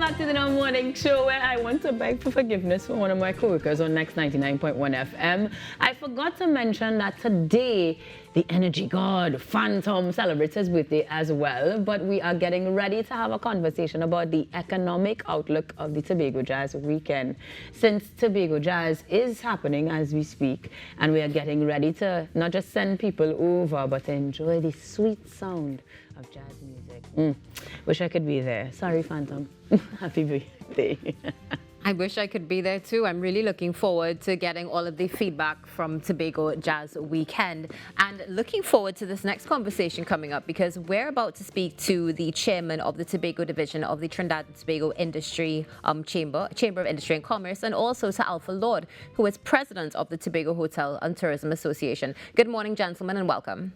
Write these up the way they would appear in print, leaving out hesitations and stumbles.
back to the Now Morning Show, where I want to beg for forgiveness for one of my co-workers on Next 99.1 FM. I forgot to mention that today the energy god Phantom celebrates his birthday as well, but we are getting ready to have a conversation about the economic outlook of the Tobago Jazz Weekend. Since Tobago Jazz is happening as we speak, and we are getting ready to not just send people over, but to enjoy the sweet sound of jazz music. Wish I could be there. Sorry, Phantom. Happy birthday. I wish I could be there too. I'm really looking forward to getting all of the feedback from Tobago Jazz Weekend and looking forward to this next conversation coming up, because we're about to speak to the chairman of the Tobago division of the Trinidad and Tobago Industry Chamber of Industry and Commerce, and also to Alpha Lorde, who is president of the Tobago Hotel and Tourism Association. Good morning, gentlemen, and welcome.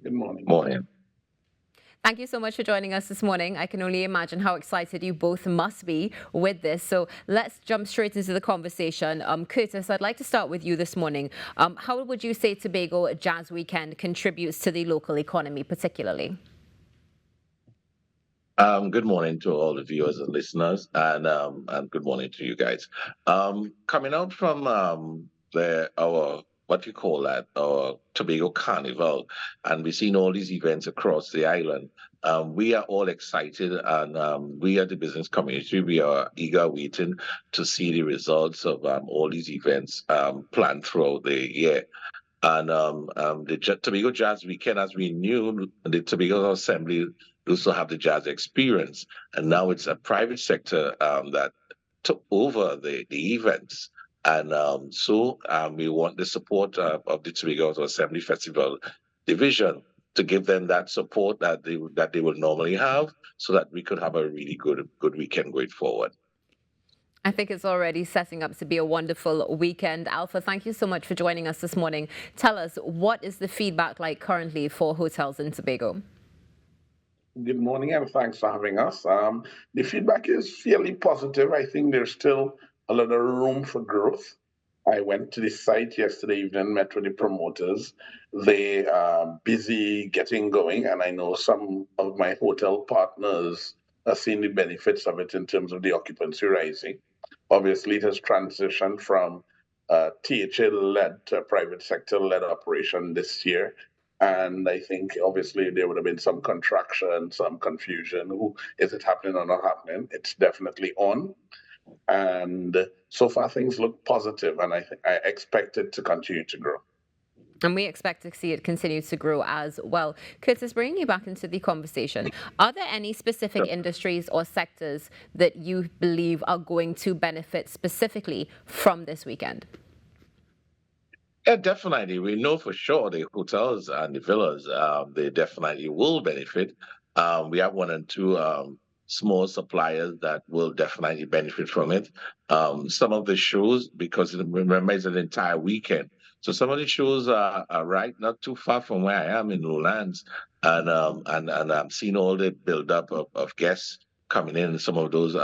Good morning. Morning. Thank you so much for joining us this morning. I can only imagine how excited you both must be with this. So let's jump straight into the conversation. Curtis, I'd like to start with you this morning. How would you say Tobago Jazz Weekend contributes to the local economy particularly? Good morning to all the viewers and listeners, and good morning to you guys. Coming out from our Tobago Carnival, and we've seen all these events across the island. We are all excited, and we at the business community, we are eager waiting to see the results of all these events planned throughout the year. And the Tobago Jazz Weekend, as we knew, the Tobago Assembly also have the jazz experience, and now it's a private sector that took over the events. And so we want the support of the Tobago Assembly Festival Division to give them that support that they will normally have, so that we could have a really good weekend going forward. I think it's already setting up to be a wonderful weekend. Alpha, thank you so much for joining us this morning. Tell us, what is the feedback like currently for hotels in Tobago? Good morning, and thanks for having us. The feedback is fairly positive. I think there's still a lot of room for growth. I went to the site yesterday evening, met with the promoters. They are busy getting going, and I know some of my hotel partners are seeing the benefits of it in terms of the occupancy rising. Obviously, it has transitioned from THA-led to private sector-led operation this year. And I think, obviously, there would have been some contraction, some confusion. Is it happening or not happening? It's definitely on. And so far, things look positive, and I expect it to continue to grow. And we expect to see it continue to grow as well. Curtis, bringing you back into the conversation, are there any specific industries or sectors that you believe are going to benefit specifically from this weekend? Yeah, definitely. We know for sure the hotels and the villas, they definitely will benefit. We have one and two small suppliers that will definitely benefit from it. Some of the shows, because remember it's an entire weekend, so some of the shows are right not too far from where I am in Lowlands, and I'm seeing all the build-up of guests coming in some of those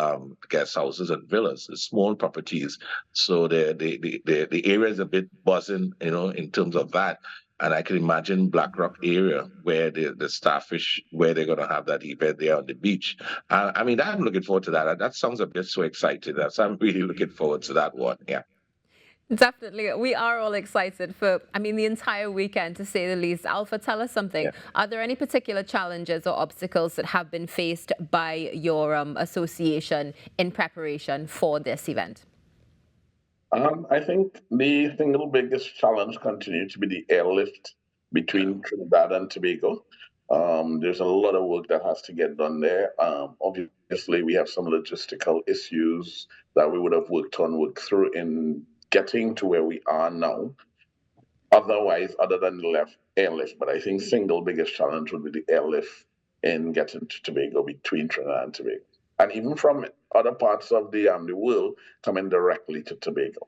guest houses and villas, the small properties. So the area is a bit buzzing, in terms of that. And I can imagine Black Rock area where the Starfish, where they're going to have that event there on the beach. I mean, I'm looking forward to that. That sounds a bit so exciting. I'm really looking forward to that one. Yeah. Definitely. We are all excited for, the entire weekend, to say the least. Alpha, tell us something. Yeah. Are there any particular challenges or obstacles that have been faced by your association in preparation for this event? I think the single biggest challenge continues to be the airlift between Trinidad and Tobago. There's a lot of work that has to get done there. Obviously, we have some logistical issues that we would have worked through in getting to where we are now. Otherwise, other than the airlift, but I think single biggest challenge would be the airlift in getting to Tobago between Trinidad and Tobago. And even from other parts of the world coming directly to Tobago.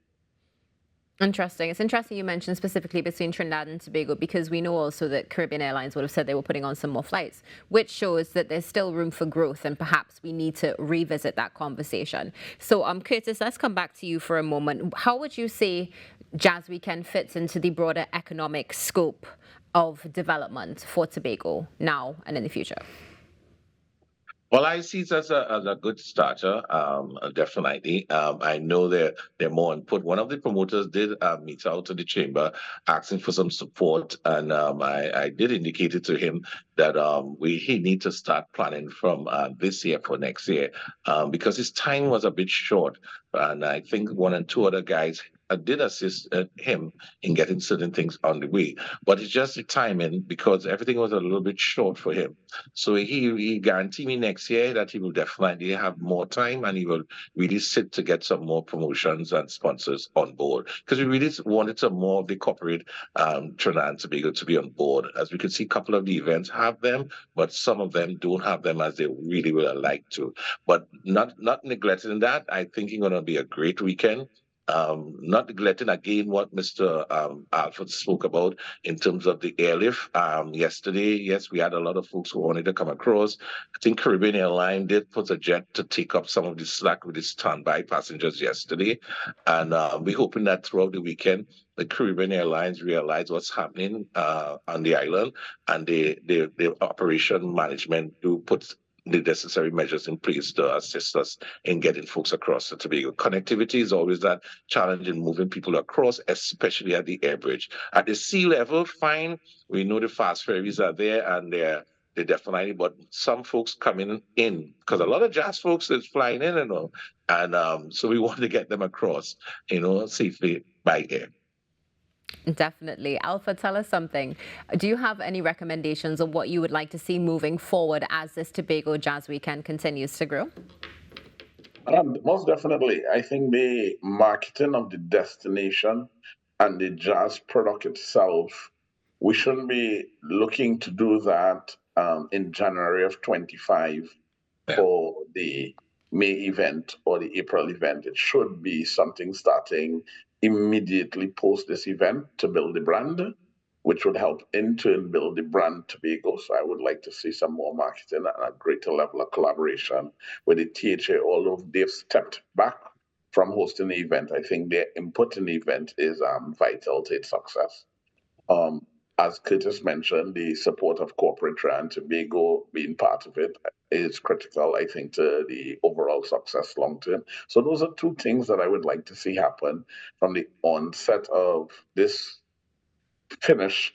Interesting. It's interesting you mentioned specifically between Trinidad and Tobago, because we know also that Caribbean Airlines would have said they were putting on some more flights, which shows that there's still room for growth, and perhaps we need to revisit that conversation. So, Curtis, let's come back to you for a moment. How would you say Jazz Weekend fits into the broader economic scope of development for Tobago now and in the future? Well, I see it as a good starter, definitely. I know they're more input. One of the promoters did meet out to the chamber asking for some support, and I did indicate it to him that he need to start planning from this year for next year because his time was a bit short, and I think one and two other guys did assist him in getting certain things on the way, but it's just the timing because everything was a little bit short for him. So he guaranteed me next year that he will definitely have more time and he will really sit to get some more promotions and sponsors on board. Because we really wanted some more of the corporate Trinidad and Tobago to be on board. As we could see, a couple of the events have them, but some of them don't have them as they really would have liked to. But not neglecting that, I think it's going to be a great weekend. Not neglecting again what Mr. Alfred spoke about in terms of the airlift. Yesterday, yes, we had a lot of folks who wanted to come across. I think Caribbean Airlines did put a jet to take up some of the slack with the standby passengers yesterday. And we're hoping that throughout the weekend, the Caribbean Airlines realize what's happening on the island and the operation management do put the necessary measures in place to assist us in getting folks across the Tobago. Connectivity is always that challenge in moving people across, especially at the air bridge. At the sea level, fine. We know the fast ferries are there and they're definitely, but some folks coming in, because a lot of jazz folks is flying in and all. And so we want to get them across, safely by air. Definitely. Alpha, tell us something. Do you have any recommendations on what you would like to see moving forward as this Tobago Jazz Weekend continues to grow? Most definitely. I think the marketing of the destination and the jazz product itself, we shouldn't be looking to do that in January of 25 for the May event or the April event. It should be something starting immediately post this event to build the brand, which would help in turn build the brand Tobago. So I would like to see some more marketing and a greater level of collaboration with the THA, although they've stepped back from hosting the event. I think their input in the event is vital to its success. As Curtis mentioned, the support of corporate and Tobago being part of it is critical, I think, to the overall success long term. So those are two things that I would like to see happen from the onset of this finish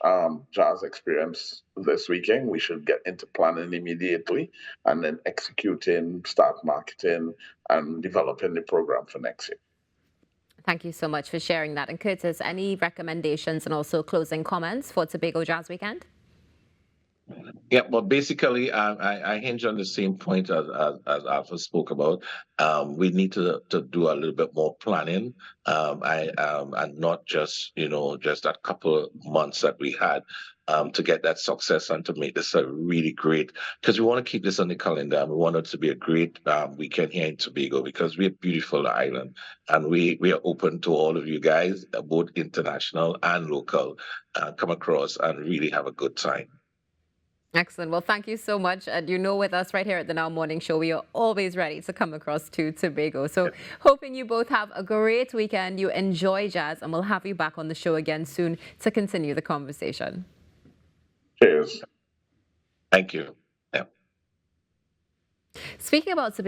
jazz experience this weekend. We should get into planning immediately and then executing, start marketing, and developing the program for next year. Thank you so much for sharing that. And Curtis, any recommendations and also closing comments for Tobago Jazz Weekend? Yeah, well, basically, I hinge on the same point as Alpha spoke about. We need to do a little bit more planning, and not just just that couple months that we had to get that success and to make this a really great. Because we want to keep this on the calendar. And we want it to be a great weekend here in Tobago because we're a beautiful island, and we are open to all of you guys, both international and local, come across and really have a good time. Excellent. Well, thank you so much. And with us right here at the Now Morning Show, we are always ready to come across to Tobago. So hoping you both have a great weekend. You enjoy jazz, and we'll have you back on the show again soon to continue the conversation. Cheers. Thank you. Yeah. Speaking about Tobago.